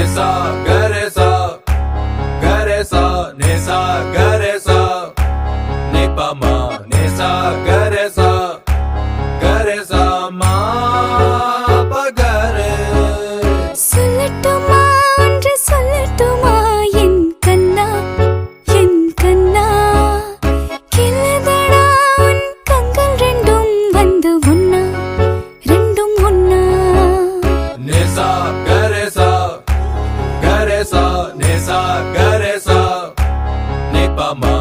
nisa garesa garesa nisa garesa nipama nisa garesa garesa ma pagare சொல்லட்டுமா ஒன்று சொல்லட்டுமா என் கண்ணா கிளதடா உன் கண்கள் ரெண்டும் வந்து ஒன்னா ரெண்டும் ஒன்னா nisa garesa garesa nisa garesa nipama